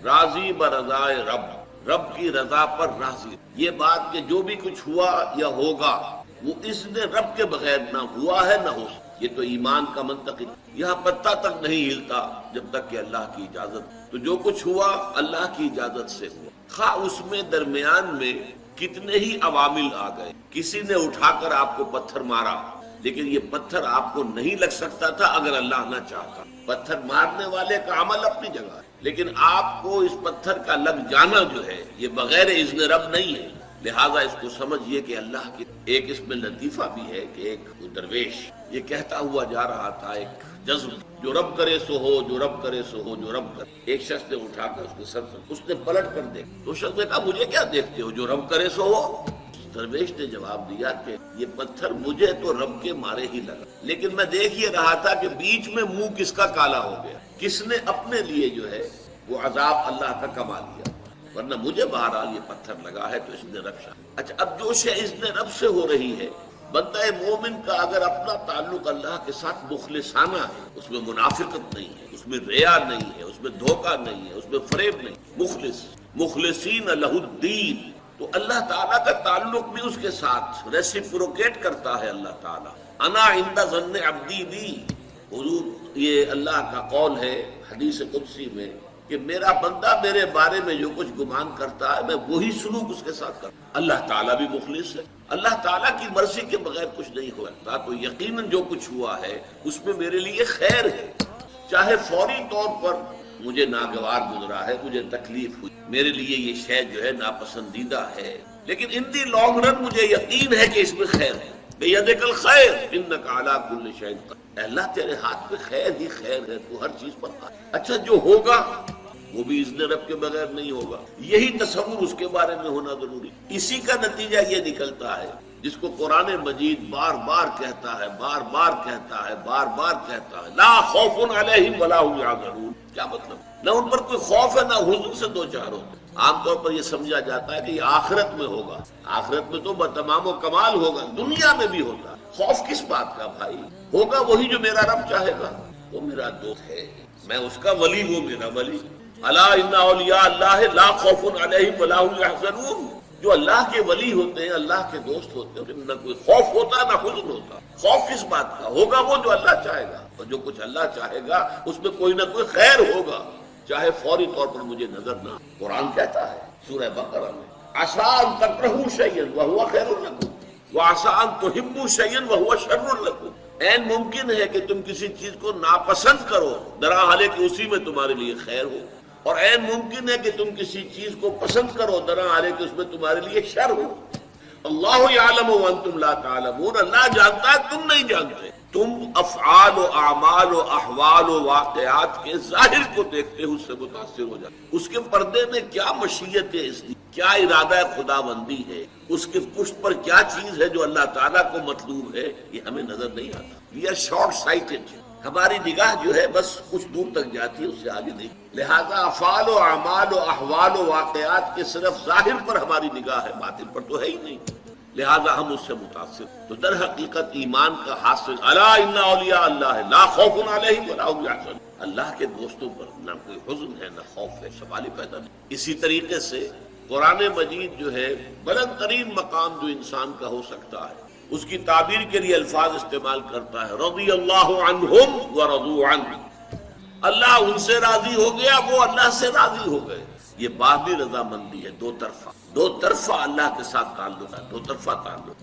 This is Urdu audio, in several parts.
راضی برضائے رب، رب کی رضا پر راضی. یہ بات کہ جو بھی کچھ ہوا یا ہوگا وہ اس نے رب کے بغیر نہ ہوا ہے نہ ہو سکتا. یہ تو ایمان کا منطق ہے. یہاں پتہ تک نہیں ہلتا جب تک کہ اللہ کی اجازت. تو جو کچھ ہوا اللہ کی اجازت سے ہوا، خواہ اس میں درمیان میں کتنے ہی عوامل آ گئے. کسی نے اٹھا کر آپ کو پتھر مارا، لیکن یہ پتھر آپ کو نہیں لگ سکتا تھا اگر اللہ نہ چاہتا. پتھر مارنے والے کا عمل اپنی جگہ ہے، لیکن آپ کو اس پتھر کا لگ جانا جو ہے یہ بغیر اذن رب نہیں ہے. لہذا اس کو سمجھیے کہ اللہ کی ایک اس میں لطیفہ بھی ہے کہ ایک درویش یہ کہتا ہوا جا رہا تھا، ایک جذب، جو رب کرے سو ہو، جو رب کرے سو ہو، جو رب کرے. ایک شخص نے اٹھا کر اس کے سر پر، اس نے پلٹ کر دیکھا تو شخص نے کہا مجھے کیا دیکھتے ہو، جو رب کرے سو ہو. درویش نے جواب دیا کہ یہ پتھر مجھے تو رب کے مارے ہی لگا، لیکن میں دیکھ یہ رہا تھا کہ بیچ میں منہ کس کا کالا ہو گیا، کس نے اپنے لیے جو ہے وہ عذاب اللہ کا کما لیا، ورنہ مجھے بہرحال یہ پتھر لگا ہے تو اس نے رب. اچھا، اب جو شے اس نے رب سے ہو رہی ہے، بندہ مومن کا اگر اپنا تعلق اللہ کے ساتھ مخلصانہ ہے، اس میں منافقت نہیں ہے، اس میں ریا نہیں ہے، اس میں دھوکہ نہیں ہے، اس میں فریب نہیں، مخلصین لہ الدین، تو اللہ تعالیٰ کا تعلق بھی اس کے ساتھ ریسیپروکیٹ کرتا ہے. اللہ تعالیٰ انا عند ظن عبدی بی، حضور یہ اللہ کا قول ہے حدیث قدسی میں کہ میرا بندہ میرے بارے میں جو کچھ گمان کرتا ہے میں وہی سلوک اس کے ساتھ کرتا ہوں. اللہ تعالیٰ بھی مخلص ہے، اللہ تعالیٰ کی مرضی کے بغیر کچھ نہیں ہو سکتا. تو یقیناً جو کچھ ہوا ہے اس میں میرے لیے خیر ہے، چاہے فوری طور پر مجھے ناگوار گزرا ہے، مجھے تکلیف ہوئی، میرے لیے یہ شے جو ہے ناپسندیدہ ہے، لیکن ان دی لانگ رن مجھے یقین ہے کہ اس میں خیر ہے. بیدک الخیر انک علی کل شیء قدیر، اللہ تیرے ہاتھ میں خیر ہی خیر ہے، تو ہر چیز پر قادر. اچھا، جو ہوگا وہ بھی اذن رب کے بغیر نہیں ہوگا. یہی تصور اس کے بارے میں ہونا ضروری. اسی کا نتیجہ یہ نکلتا ہے جس کو قرآن مجید بار بار کہتا ہے، بار بار کہتا ہے، بار بار کہتا ہے، لا خوف علیہم ولا هم یحزنون. کیا مطلب؟ نہ ان پر کوئی خوف ہے نہ حزن سے دو چار ہوتے. عام طور پر یہ سمجھا جاتا ہے کہ یہ آخرت میں ہوگا، آخرت میں تو بتمام و کمال ہوگا، دنیا میں بھی ہوگا. خوف کس بات کا بھائی؟ ہوگا وہی جو میرا رب چاہے گا. وہ میرا دوست ہے، میں اس کا ولی ہوں، میرا ولی. الا ان اولیاء اللہ لا خوف علیہم ولا هم یحزنون. جو اللہ کے ولی ہوتے ہیں، اللہ کے دوست ہوتے ہیں، نہ کوئی خوف ہوتا نہ حزن ہوتا. خوف کس بات کا؟ ہوگا وہ جو اللہ چاہے گا، اور جو کچھ اللہ چاہے گا اس میں کوئی نہ کوئی خیر ہوگا، چاہے فوری طور پر مجھے نظر نہ. قرآن کہتا ہے سورہ بقرہ میں عسیٰ ان تکرہوا شیئا وہو خیر لکم وعسیٰ ان تحبوا شیئا وہو شر لکم. عین ممکن ہے کہ تم کسی چیز کو ناپسند کرو درا حالے کہ اسی میں تمہارے لیے خیر ہو، اور عین ممکن ہے کہ تم کسی چیز کو پسند کرو درا حالے کہ اس میں تمہارے لیے شر ہو. اللہ یعلم وانتم لا تعلمون، اللہ جانتا ہے تم نہیں جانتے. تم افعال و اعمال و احوال و واقعات کے ظاہر کو دیکھتے ہو، اس سے متاثر ہو جاتے. اس کے پردے میں کیا مشیت ہے، اس کی کیا ارادہ خداوندی ہے، اس کے پشت پر کیا چیز ہے جو اللہ تعالیٰ کو مطلوب ہے، یہ ہمیں نظر نہیں آتا. وی آر شارٹ سائٹڈ، ہماری نگاہ جو ہے بس کچھ دور تک جاتی ہے، اس سے آگے نہیں. لہذا افعال و اعمال و احوال و واقعات کے صرف ظاہر پر ہماری نگاہ ہے، باطن پر تو ہے ہی نہیں، لہذا ہم اس سے متاثر. تو در حقیقت ایمان کا حاصل الا ان اولیاء اللہ لا خوف علیہم ولا هم یحزنون، اللہ کے دوستوں پر نہ کوئی حزن ہے نہ خوف ہے، سوال ہی پیدا نہیں. اسی طریقے سے قرآن مجید جو ہے بلند ترین مقام جو انسان کا ہو سکتا ہے، اس کی تعبیر کے لیے الفاظ استعمال کرتا ہے رضی اللہ عنہم ورضوا عنہ. اللہ ان سے راضی ہو گیا، وہ اللہ سے راضی ہو گئے. یہ باہمی رضامندی ہے، دو طرفہ، دو طرفہ اللہ کے ساتھ تعلق ہے، دو طرفہ تعلق.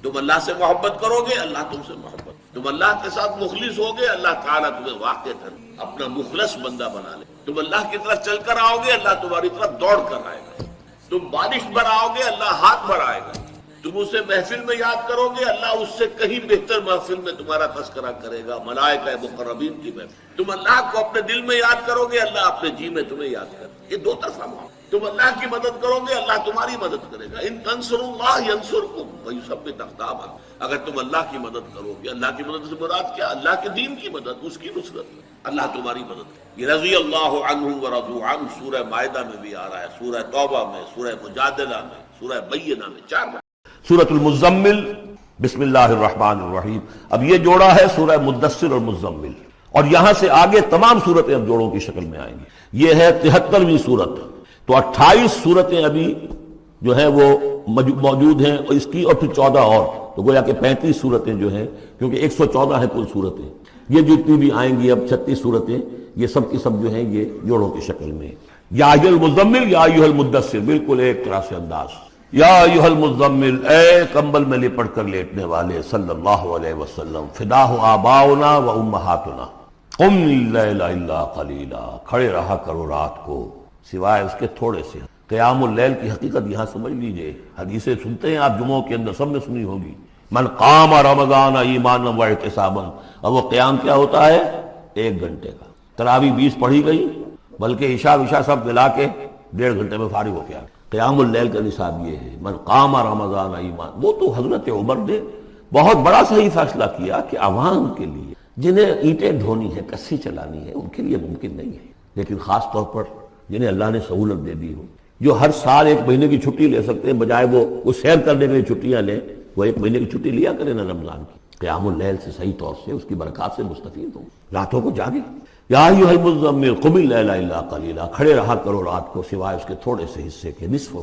تم اللہ سے محبت کرو گے، اللہ تم سے محبت. تم اللہ کے ساتھ مخلص ہوگے، اللہ تعالیٰ تمہیں واقعتاً اپنا مخلص بندہ بنا لے. تم اللہ کی طرف چل کر آؤ گے، اللہ تمہاری طرف دوڑ کر آئے گا. تم بارش پر آؤ گے، اللہ ہاتھ بڑھائے گا. تم اسے محفل میں یاد کرو گے، اللہ اس سے کہیں بہتر محفل میں تمہارا تذکرہ کرے گا، ملائکہ مقربین کی محفل. تم اللہ کو اپنے دل میں یاد کرو گے، اللہ اپنے جی میں تمہیں یاد کرے گا. یہ دو طرفہ معاملہ. تم اللہ کی مدد کرو گے، اللہ تمہاری مدد کرے گا. ان تنصروا اللہ ینصرکم ویثبت اقدامکم. اگر تم اللہ کی مدد کرو گے، اللہ کی مدد سے مراد کیا؟ اللہ کے دین کی مدد، اس کی نصرت، اللہ تمہاری مدد کرے. یہ رضی اللہ عنہم ورضوا عنہ سورہ مائدہ میں بھی آ رہا ہے، سورہ توبہ میں، سورہ مجادلہ میں، سورہ بینہ میں، 4 بار. سورۃ المزمل بسم اللہ الرحمن الرحیم. اب یہ جوڑا ہے سورہ مدثر اور مزمل، اور یہاں سے آگے تمام صورتیں اب جوڑوں کی شکل میں آئیں گی. یہ ہے 73ویں سورت. تو 28 صورتیں ابھی جو ہیں وہ موجود ہیں اور اس کی، اور پھر 14 اور، تو گویا کہ 35 صورتیں جو ہیں، کیونکہ 114 ہیں کل صورتیں. یہ جتنی بھی آئیں گی اب 36 صورتیں، یہ سب کی سب جو ہیں یہ جوڑوں کی شکل میں. یا ایھا المزمل یا ایھا المدثر، بالکل ایک طرح سے انداز. یا ایھا المزمل، اے کمبل میں لپٹ کر لیٹنے والے، صلی اللہ علیہ وسلم. فداہ آباؤنا و امہاتنا، قم اللیل الا قلیلا، کھڑے رہا کرو رات کو سوائے اس کے تھوڑے سے. قیام اللیل کی حقیقت یہاں سمجھ لیجئے. حدیثیں سنتے ہیں آپ جمعوں کے اندر، سب نے سنی ہوگی. من قام رمضان ایمانا و احتسابا، اور وہ قیام کیا ہوتا ہے؟ 1 گھنٹے کا. تراویح 20 پڑھی گئی، بلکہ عشاء سب ملا کے 1.5 گھنٹے میں فارغ ہو گیا. قیام اللیل کا نصاب یہ ہے. من قام رمضان ایمان، وہ تو حضرت عمر نے بہت بڑا صحیح فیصلہ کیا کہ عوام کے لیے جنہیں اینٹیں ڈھونی ہے، کسی چلانی ہے، ان کے لیے ممکن نہیں ہے، لیکن خاص طور پر جنہیں اللہ نے سہولت دے دی ہو، جو ہر سال 1 مہینے کی چھٹی لے سکتے ہیں، بجائے وہ سیر کرنے کے لیے چھٹیاں لیں، وہ 1 مہینے کی چھٹی لیا کریں نا رمضان کی. قیام اللیل سے صحیح طور سے اس کی برکات سے مستفید ہوں، راتوں کو جاگے. یا ایھا المزمل قم اللیل الا قلیلا، کھڑے رہا کرو رات کو سوائے اس کے تھوڑے سے حصے کے. نصفہ،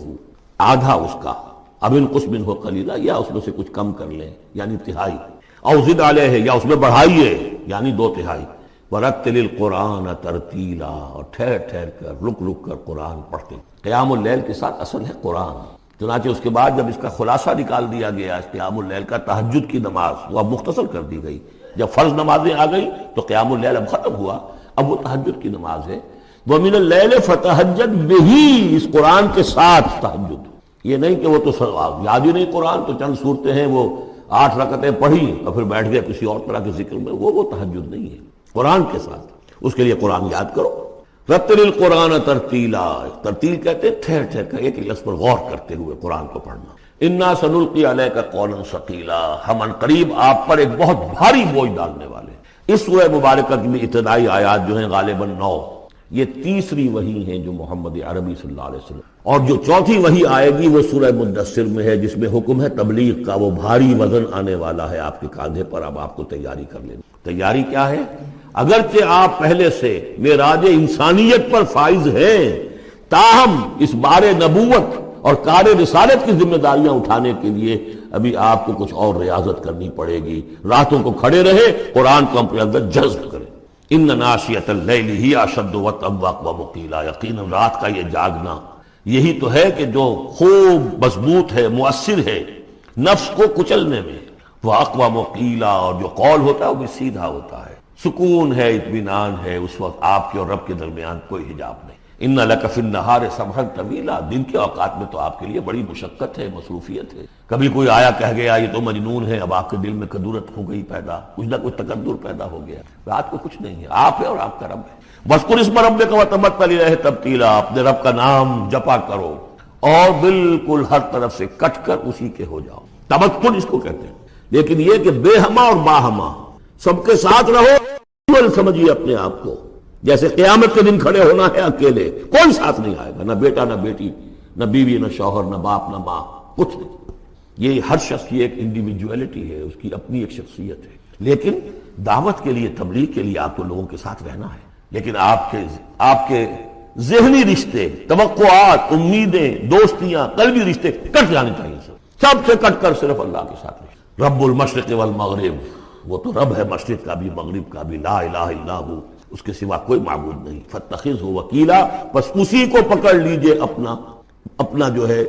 آدھا اس کا، اب انقص منہ قلیلا، یا اس میں سے کچھ کم کر لیں یعنی تہائی. او زد علیہ، یا اس میں بڑھائیے یعنی 2/3. ورتل القرآن ترتیلا، اور ٹھہر ٹھہر کر رک رک کر قرآن پڑھتے. قیام اللیل کے ساتھ اصل ہے قرآن. چنانچہ اس کے بعد جب اس کا خلاصہ نکال دیا گیا اس قیام اللیل کا، تہجد کی نماز، وہ اب مختصر کر دی گئی. جب فرض نمازیں آ گئی تو قیام اللیل اب ختم ہوا، اب وہ تہجد کی نماز ہے. وَمِنَ اللَّيْلِ فَتَہجد بِهِ، اس قرآن کے ساتھ تہجد. یہ نہیں کہ وہ تو یاد ہی نہیں قرآن، تو چند صورتیں ہیں وہ 8 رکعتیں پڑھی اور پھر بیٹھ گئے کسی اور طرح کے ذکر میں، وہ تہجد نہیں ہے. قرآن کے ساتھ اس کے لیے قرآن یاد کرو. رتل القرآن ترتیلا، ترتیل کہتے ہیں ٹھہر ٹھہر کر ایک لفظ پر غور کرتے ہوئے قرآن کو پڑھنا. انا سنلقی علیک قولا ثقیلا، ہم ان قریب آپ پر ایک بہت بھاری بوجھ ڈالنے والے. اس سورہ مبارکہ میں ابتدائی آیات جو ہیں غالباً 9، یہ تیسری وحی ہیں جو محمد عربی صلی اللہ علیہ وسلم، اور جو چوتھی وحی آئے گی وہ سورہ مدثر میں ہے، جس میں حکم ہے تبلیغ کا. وہ بھاری وزن آنے والا ہے آپ کے کاندھے پر، اب آپ کو تیاری کر لینی. تیاری کیا ہے؟ اگرچہ آپ پہلے سے معراج انسانیت پر فائز ہیں، تاہم اس بار نبوت اور کار رسالت کی ذمہ داریاں اٹھانے کے لیے ابھی آپ کو کچھ اور ریاضت کرنی پڑے گی. راتوں کو کھڑے رہے، قرآن کو اپنے اندر جذب کریں. ان ناشئۃ اللیل ہی اشد وطئا واقوم قیلا، یقیناً رات کا یہ جاگنا یہی تو ہے کہ جو خوب مضبوط ہے، مؤثر ہے نفس کو کچلنے میں. واقوم قیلا، اور جو قول ہوتا ہے وہ بھی سیدھا ہوتا ہے. سکون ہے، اطمینان ہے، اس وقت آپ کے اور رب کے درمیان کوئی حجاب نہیں. ان لک فی النہار سبحا طویلا، دن کے اوقات میں تو آپ کے لیے بڑی مشقت ہے، مصروفیت ہے. کبھی کوئی آیا کہہ گیا یہ تو مجنون ہے، اب آپ کے دل میں کدورت ہو گئی پیدا، کچھ نہ کچھ تکدر پیدا ہو گیا. رات کو کچھ نہیں ہے، آپ ہے اور آپ کا رب ہے. واذکر اسم ربک وتبتل الیہ تبتیلا، اپنے رب کا نام جپا کرو اور بالکل ہر طرف سے کٹ کر اسی کے ہو جاؤ. تبتل اس کو کہتے ہیں. لیکن یہ کہ بے ہما اور باہما سب کے ساتھ رہو، سمجھیے اپنے آپ کو جیسے قیامت کے دن کھڑے ہونا ہے اکیلے، کوئی ساتھ نہیں آئے گا، نہ بیٹا نہ بیٹی، نہ بیوی نہ شوہر، نہ باپ نہ ماں، کچھ نہیں. یہ ہر شخص کی ایک انڈیویجویلٹی ہے، اس کی اپنی ایک شخصیت ہے. لیکن دعوت کے لیے، تبلیغ کے لیے آپ کو لوگوں کے ساتھ رہنا ہے. لیکن آپ کے ذہنی رشتے، توقعات، امیدیں، دوستیاں، قلبی رشتے کٹ جانے چاہیے. سب سے کٹ کر صرف اللہ کے ساتھ رہے. رب المشرق والمغرب، وہ تو رب ہے مشرق کا بھی مغرب کا بھی، لا الہ الا ہو، اس کے سوا کوئی معبود نہیں. فاتخذہ وکیلا، بس اسی کو پکڑ لیجئے اپنا جو ہے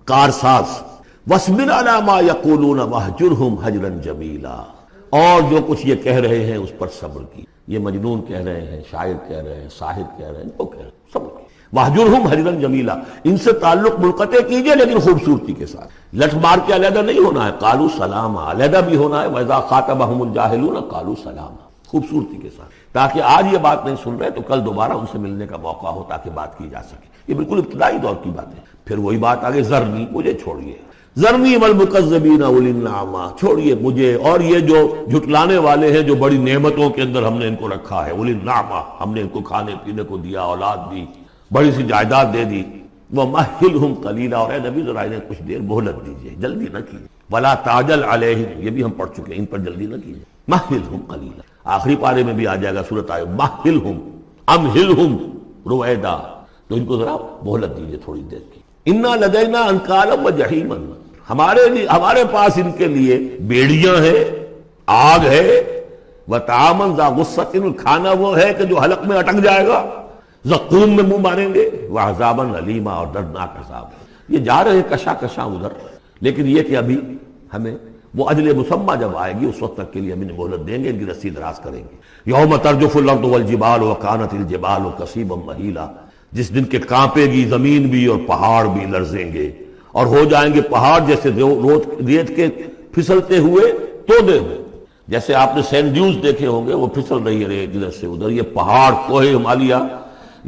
کارساز. واصبر علی ما یقولون واہجرہم ہجرا جمیلا، اور جو کچھ یہ کہہ رہے ہیں اس پر صبر کی. یہ مجنون کہہ رہے ہیں، شاعر کہہ رہے ہیں، ساحر کہہ رہے ہیں، جو کہہ رہے ہیں صبر کی. واہجرہم ہجرا جمیلا، ان سے تعلق منقطع کیجئے لیکن خوبصورتی کے ساتھ. لٹھ مار کے علیحدہ نہیں ہونا ہے، قالوا سلاما، علیحدہ بھی ہونا ہے. وَإِذَا خَاطَبَهُمُ الْجَاهِلُونَ قَالُوا سَلَامًا، خوبصورتی کے ساتھ، تاکہ آج یہ بات نہیں سن رہے تو کل دوبارہ ان سے ملنے کا موقع ہو تاکہ بات کی جا سکے. یہ بالکل ابتدائی دور کی بات ہے. پھر وہی بات آگے، ذرنی، مجھے چھوڑیے، ذرنی والمکذبین اولی النعمہ، چھوڑیے مجھے اور یہ جو جھٹلانے والے ہیں، جو بڑی نعمتوں کے اندر ہم نے ان کو رکھا ہے. اولی النعمہ، ہم نے ان کو کھانے پینے کو دیا، اولاد دی، بڑی سی جائیداد دے دی. وَمَهِّلْهُمْ قَلِيلًا، اور اے نبی ذرا انہیں کچھ دیر مہلت دیجیے، جلدی نہ کیجیے. وَلَا تَعْجَلْ عَلَيْهِمْ، یہ بھی ہم پڑھ چکے ہیں، ان پر جلدی نہ کیجیے. مَهِّلْهُمْ قَلِيلًا، آخری پارے میں بھی آ جائے گا سورۃ آیت، مَهِّلْهُمْ، أَمْهِلْهُمْ، رویدا، تو ان کو ذرا مہلت دیجیے تھوڑی دیر کی. انا لدینا انکالا و جہیما، ہمارے پاس ان کے لیے بیڑیاں ہیں، آگ ہے، وطعاما ذا غصۃ، کھانا وہ ہے کہ جو حلق میں اٹک جائے گا، زقوم میں منہ ماریں گے، وعذابا علیما، اور دردناک عذاب. یہ جا رہے ہیں کشا کشا ادھر، لیکن یہ کہ ابھی ہمیں وہ اجل مسمى جب آئے گی اس وقت تک کے لیے ہم انہیں مہلت دیں گے، ان کی رسی دراز کریں گے. یوم ترجف الارض والجبال وکانت الجبال کثیبا مہیلا، جس دن کے کانپے گی زمین بھی اور پہاڑ بھی لرزیں گے، اور ہو جائیں گے پہاڑ جیسے ریت کے پھسلتے ہوئے تودے ہوئے. جیسے آپ نے سینڈ ڈیوز دیکھے ہوں گے، وہ پھسل رہی ہے ریت ادھر سے ادھر. یہ پہاڑ کوہ ہمالیہ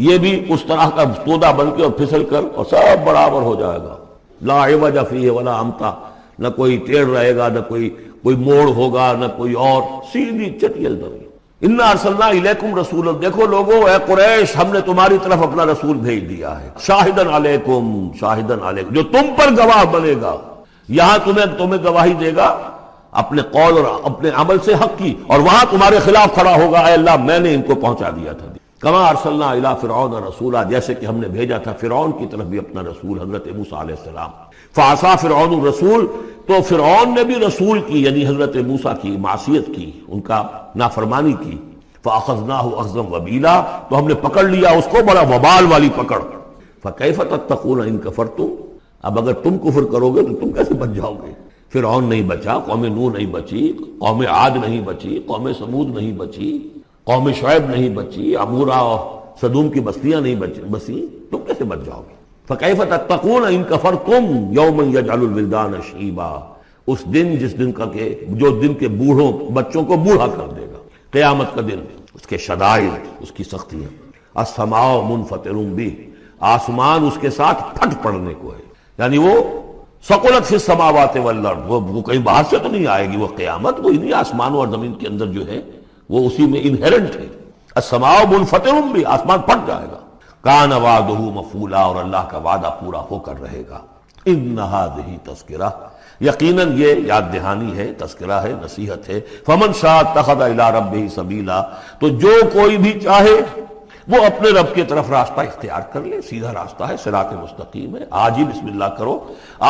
یہ بھی اس طرح کا تودا بن کے اور پھسل کر اور سب برابر ہو جائے گا. لا عوج فیہ ولا امتا، نہ کوئی ٹیڑھ رہے گا، نہ کوئی موڑ ہوگا، نہ کوئی اور، سیدھی چٹیل دری. انا ارسلنا الیکم رسولا، دیکھو لوگو اے قریش، ہم نے تمہاری طرف اپنا رسول بھیج دیا ہے. شاہدن علیکم، شاہدن علیکم، جو تم پر گواہ بنے گا. یہاں تمہیں گواہی دے گا اپنے قول اور اپنے عمل سے حق کی، اور وہاں تمہارے خلاف کھڑا ہوگا، اے اللہ میں نے ان کو پہنچا دیا تھا. کما ارسلنا الی فرعون رسولا، جیسے کہ ہم نے بھیجا تھا فرعون کی طرف بھی اپنا رسول حضرت موسیٰ علیہ السلام. فعصا فرعون الرسول، تو فرعون نے بھی رسول کی یعنی حضرت موسیٰ کی معصیت کی، ان کا نافرمانی کی. فاخذناہ اخذا وبیلا، تو ہم نے پکڑ لیا اس کو بڑا وبال والی پکڑ. فکیف تتقون ان کفرتم، اب اگر تم کفر کرو گے تو تم کیسے بچ جاؤ گے؟ فرعون نہیں بچا، قوم نوح نہیں بچی، قوم عاد نہیں بچی، قوم سمود نہیں بچی، قوم شعیب نہیں بچی، عمورہ اور صدوم کی بستیاں نہیں بسی، تم کیسے بچ جاؤ گے؟ فکیف تتقون ان کفرتم یوما یجعل الولدان شیبا، اس دن جس دن کا کہ جو دن کے بوڑھوں بچوں کو بوڑھا کر دے گا. قیامت کا دن، اس کے شدائد، اس کی سختیاں. السماء منفطر بہ، آسمان اس کے ساتھ پھٹ پڑنے کو ہے، یعنی وہ ثقلت فی السماوات والارض، وہ کہیں باہر سے تو نہیں آئے گی وہ قیامت، وہ انہی آسمانوں اور زمین کے اندر جو ہے وہ اسی میں انہیرنٹ ہے. السماء منفطر بہ، آسمان پھٹ جائے گا. کان وعدہ مفعولا، اور اللہ کا وعدہ پورا ہو کر رہے گا. ان ھذہ تذکرہ، یقیناً یہ یاد دہانی ہے، تذکرہ ہے، نصیحت ہے. فمن شاء اتخذ الی ربہ سبیلا، تو جو کوئی بھی چاہے وہ اپنے رب کی طرف راستہ اختیار کر لے، سیدھا راستہ ہے، صراط مستقیم ہے. آج ہی بسم اللہ کرو،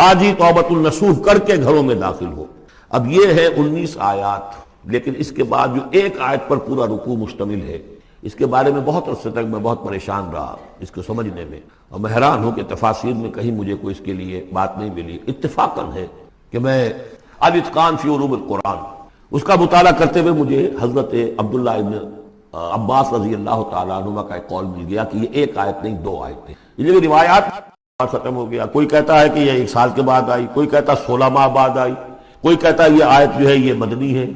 آج ہی توبۃ النصوح کر کے گھروں میں داخل ہو. اب یہ ہے 19 آیات، لیکن اس کے بعد جو ایک آیت پر پورا رکوع مشتمل ہے، اس کے بارے میں بہت عرصے تک میں بہت پریشان رہا اس کو سمجھنے میں، اور میں حیران ہوں کہ تفاسیر میں کہیں مجھے کوئی اس کے لیے بات نہیں ملی. اتفاقاً ہے کہ میں الاتقان فی علوم القرآن اس کا مطالعہ کرتے ہوئے مجھے حضرت عبداللہ ابن عباس رضی اللہ تعالیٰ عنہ کا ایک قول مل گیا کہ یہ ایک آیت نہیں، 2 آیتیں. یہ جو روایات ختم ہو گیا، کوئی کہتا ہے کہ یہ 1 سال کے بعد آئی، کوئی کہتا 16 ماہ بعد آئی، کوئی کہتا ہے یہ آیت جو ہے یہ مدنی ہے،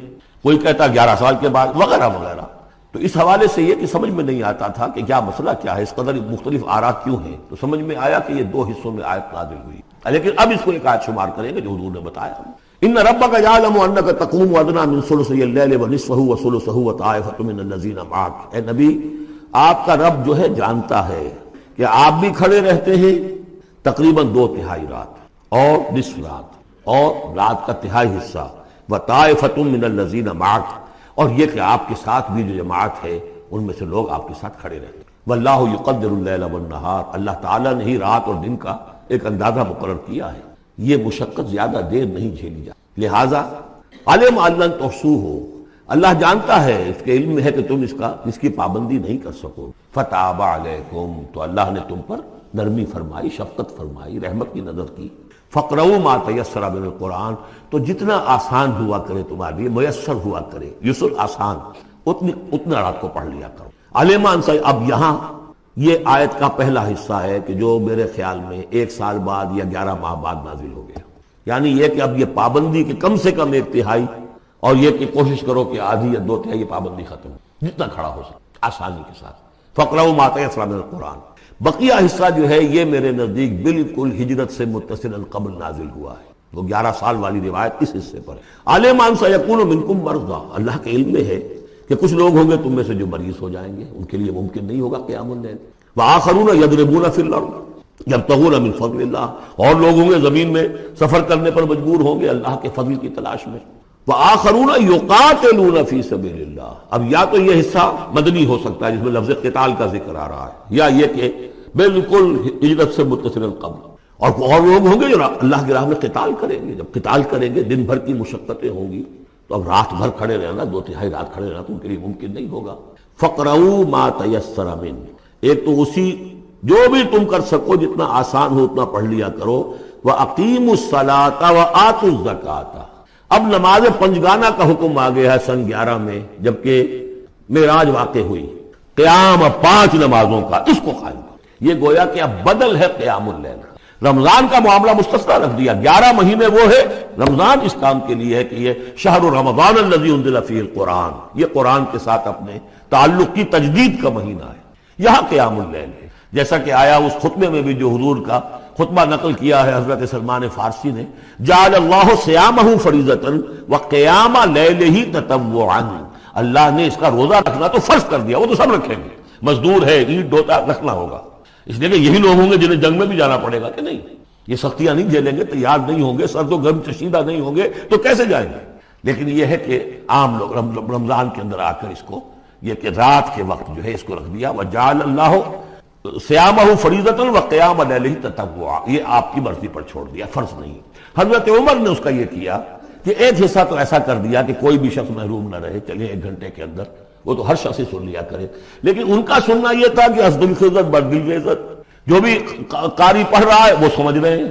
کوئی کہتا 11 سال کے بعد، وغیرہ وغیرہ. تو اس حوالے سے یہ کہ سمجھ میں نہیں آتا تھا کہ کیا مسئلہ کیا ہے، اس قدر مختلف آراء کیوں ہیں. تو سمجھ میں آیا کہ یہ 2 حصوں میں آیت نازل ہوئی، لیکن اب اس کو ایک آیت شمار کریں گے جو حضور نے بتایا. ان ربک یعلم انک تقوم ادنی من ثلثی اللیل ونصفہ وثلثہ وطائفۃ من الذین معک، اے نبی آپ کا رب جو ہے جانتا ہے کہ آپ بھی کھڑے رہتے ہیں تقریباً 2/3 رات اور نصف رات اور رات کا تہائی حصہ، وطائفۃ من الذین معک، اور یہ کہ آپ کے ساتھ بھی جو جماعت ہے ان میں سے لوگ آپ کے ساتھ کھڑے رہتے ہیں. واللہ یقدر اللیل والنہار، اللہ تعالیٰ نے ہی رات اور دن کا ایک اندازہ مقرر کیا ہے. یہ مشقت زیادہ دیر نہیں جھیلی جاتی، لہٰذا علم ان تحصوہ، اللہ جانتا ہے، اس کے علم میں ہے کہ تم اس کی پابندی نہیں کر سکو. فتاب علیکم، تو اللہ نے تم پر نرمی فرمائی، شفقت فرمائی، رحمت کی نظر کی. فقرؤوا ما تیسر من القرآن، تو جتنا آسان ہوا کرے تمہارے لیے، میسر ہوا کرے، یسر آسان، اتنا رات کو پڑھ لیا کرو. علم ان، اب یہاں یہ آیت کا پہلا حصہ ہے کہ جو میرے خیال میں 1 سال بعد یا 11 ماہ بعد نازل ہو گیا. یعنی یہ کہ اب یہ پابندی کہ کم سے کم 1/3، اور یہ کہ کوشش کرو کہ آدھی یا 2/3 یہ پابندی ختم ہو، جتنا کھڑا ہو سکے آسانی کے ساتھ. فقرؤوا ما تیسر من القرآن، بقیہ حصہ جو ہے یہ میرے نزدیک بالکل ہجرت سے متصل قبل نازل ہوا ہے. وہ 11 سال والی روایت اس حصے پر ہے. علم ان سیکون منکم مرضی، اللہ کے علم میں ہے کہ کچھ لوگ ہوں گے تم میں سے جو مریض ہو جائیں گے، ان کے لیے ممکن نہیں ہوگا قیام اللیل. وآخرون یضربون فی الارض یبتغون من فضل اللہ، اور لوگ ہوں گے زمین میں سفر کرنے پر مجبور ہوں گے اللہ کے فضل کی تلاش میں. وآخرون یقاتلون فی سبیل اللہ. اب یا تو یہ حصہ مدنی ہو سکتا ہے جس میں لفظ قتال کا ذکر آ رہا ہے، یا یہ کہ بالکل ہجرت سے متصل قبل اور لوگ ہوں گے جو اللہ کی راہ میں قتال کریں گے. جب قتال کریں گے دن بھر کی مشقتیں ہوں گی، تو اب رات بھر کھڑے رہنا، 2/3 رات کھڑے رہنا تو ان کے لیے ممکن نہیں ہوگا. فَقْرَؤُوا مَا تَيَسَّرَ مِنْهُ، ایک تو اسی جو بھی تم کر سکو جتنا آسان ہو اتنا پڑھ لیا کرو. وَأَقِيمُوا الصَّلَاةَ وَآتُوا الزَّكَاةَ. اب نماز پنجگانہ کا حکم آ گیا ہے سن 11 میں، جبکہ معراج واقع ہوئی. قیام 5 نمازوں کا، اس کو قائم کرو. یہ گویا کہ اب بدل ہے قیام اللیل. رمضان کا معاملہ مستثنیٰ رکھ دیا، 11 مہینے وہ ہے، رمضان اس کام کے لیے ہے کہ یہ شہر رمضان الذی انزل فیہ القرآن، یہ قرآن کے ساتھ اپنے تعلق کی تجدید کا مہینہ ہے. یہاں قیام اللیل ہے، جیسا کہ آیا اس خطبے میں بھی جو حضور کا خطبہ نقل کیا ہے حضرت سلمان فارسی نے، جعل اللہ صیامہ فریضۃ وقیام لیلہ تطوعا. اللہ نے اس کا روزہ رکھنا تو فرض کر دیا، وہ تو سب رکھیں گے، مزدور ہے، اینٹ ڈھوتا رکھنا ہوگا. اس لیے کہ یہی لوگ ہوں گے جنہیں جنگ میں بھی جانا پڑے گا کہ نہیں، یہ سختیاں نہیں جھیلیں گے، تیار نہیں ہوں گے، سرد و گرم چشیدہ نہیں ہوں گے تو کیسے جائیں گے. لیکن یہ ہے کہ عام لوگ رمضان کے اندر آ کر اس کو یہ کہ رات کے وقت جو ہے اس کو رکھ دیا. وجعل اللہ صیامہ فریضۃ وقیام لیلہ تطوعا، یہ آپ کی مرضی پر چھوڑ دیا، فرض نہیں. حضرت عمر نے اس کا یہ کیا کہ ایک حصہ تو ایسا کر دیا کہ کوئی بھی شخص محروم نہ رہے، چلے 1 گھنٹے کے اندر وہ تو ہر شخص ہی سن لیا کرے. لیکن ان کا سننا یہ تھا کہ حسب الخزت بدل عزت، جو بھی قاری پڑھ رہا ہے وہ سمجھ رہے ہیں.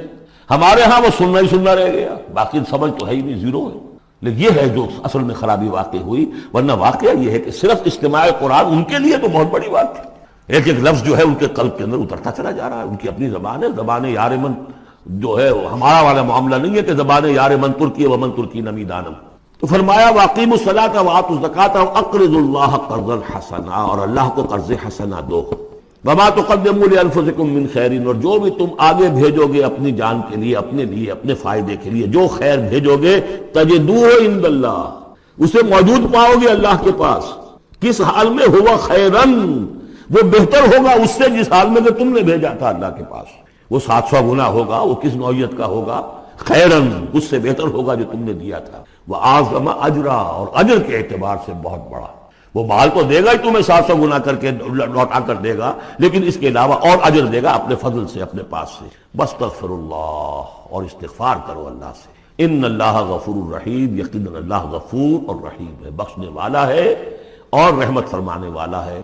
ہمارے ہاں وہ سننا ہی سننا رہ گیا، باقی سمجھ تو ہے ہی نہیں، زیرو ہے. لیکن یہ ہے جو اصل میں خرابی واقع ہوئی. ورنہ واقعہ یہ ہے کہ صرف استماع قرآن ان کے لیے تو بہت بڑی بات ہے. ایک ایک لفظ جو ہے ان کے قلب کے اندر اترتا چلا جا رہا ہے. ان کی اپنی زبان ہے، زبان یار من جو ہے ہمارا والا معاملہ نہیں ہے کہ زبان یار من ترکی و من ترکی نمی دانم. تو فرمایا واقیم الصلاۃ وآتوا الزکاۃ واقرضوا اللہ قرضا حسنا، اور اللہ کو قرض حسنا دو. وما تقدموا لانفسکم من خیر، اور جو بھی تم آگے بھیجو گے اپنی جان کے لیے، اپنے لیے، اپنے فائدے کے لیے جو خیر بھیجو گے، تجدوہ عند اللہ، اسے موجود پاؤ گے اللہ کے پاس. کس حال میں؟ ہوا خیرن، وہ بہتر ہوگا اس سے جس حال میں کہ تم نے بھیجا تھا اللہ کے پاس. وہ 700 گنا ہوگا، وہ کس نوعیت کا ہوگا؟ خیرن، اس سے بہتر ہوگا جو تم نے دیا تھا. وَأَعْظَمَ أَجْرًا، اور اجر کے اعتبار سے بہت بڑا. وہ مال تو دے گا ہی تمہیں 700 گنا کر کے لوٹا کر دے گا، لیکن اس کے علاوہ اور اجر دے گا اپنے فضل سے، اپنے پاس سے. بستغفر اللہ، اور استغفار کرو اللہ سے. ان اللہ غفور رحیم، یقیناً اللہ غفور اور رحیم ہے، بخشنے والا ہے اور رحمت فرمانے والا ہے.